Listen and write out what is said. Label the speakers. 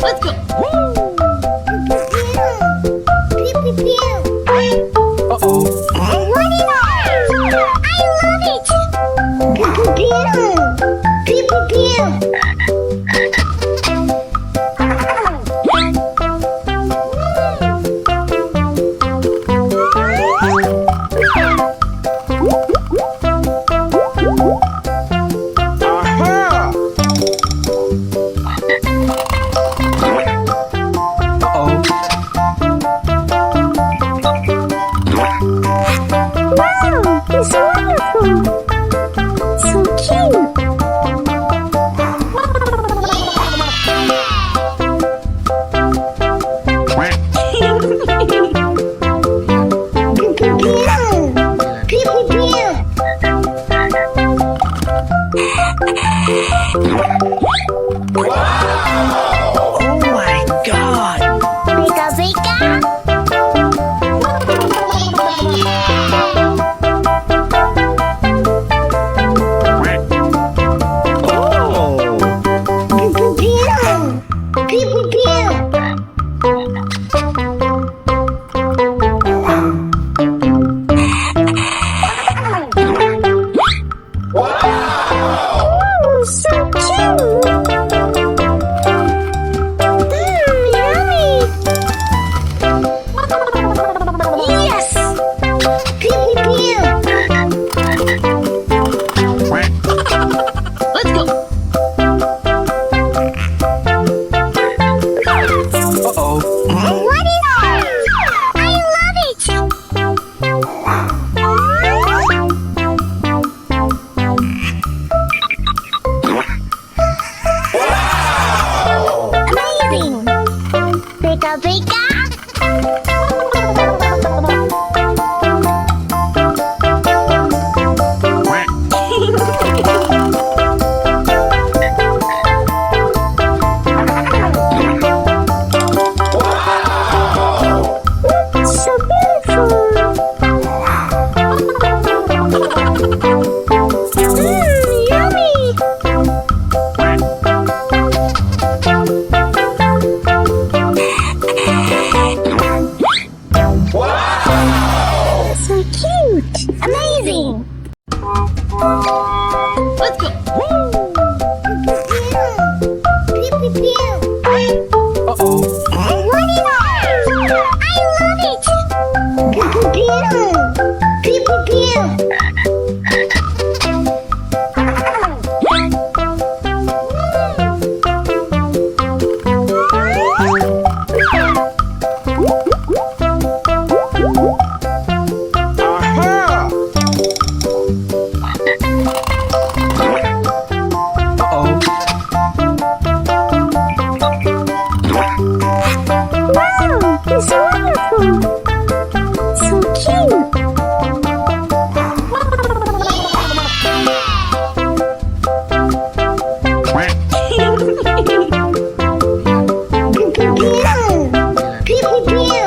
Speaker 1: Let's go.
Speaker 2: Uh-oh.
Speaker 3: What is that? I love it! Pew, pew, pew. Pew, pew,
Speaker 2: Aha! Uh-oh.
Speaker 3: Wow, it's wonderful! So cute! Pew, pew, pew. Pew, pew, pew.
Speaker 2: Oh my God!
Speaker 3: Beka, beka.
Speaker 2: Oh!
Speaker 3: Pew, pew, pew. Pew, pew, pew. Ooh, so cute! Yummy! Yes! Pew, pew,
Speaker 1: Let's go.
Speaker 2: Uh-oh.
Speaker 3: pew! What is that? I love it! Amazing! Beka, beka. So beautiful! Yummy! So cute! Amazing!
Speaker 1: Let's go.
Speaker 3: Pew, pew, pew.
Speaker 2: Uh-oh.
Speaker 3: What is that? I love it! Pew, pew, pew. Pew, pew, pew.
Speaker 2: Aha! Uh-oh.
Speaker 3: Wow, it's wonderful! So cute! Pew, pew, pew. Pew, pew, pew.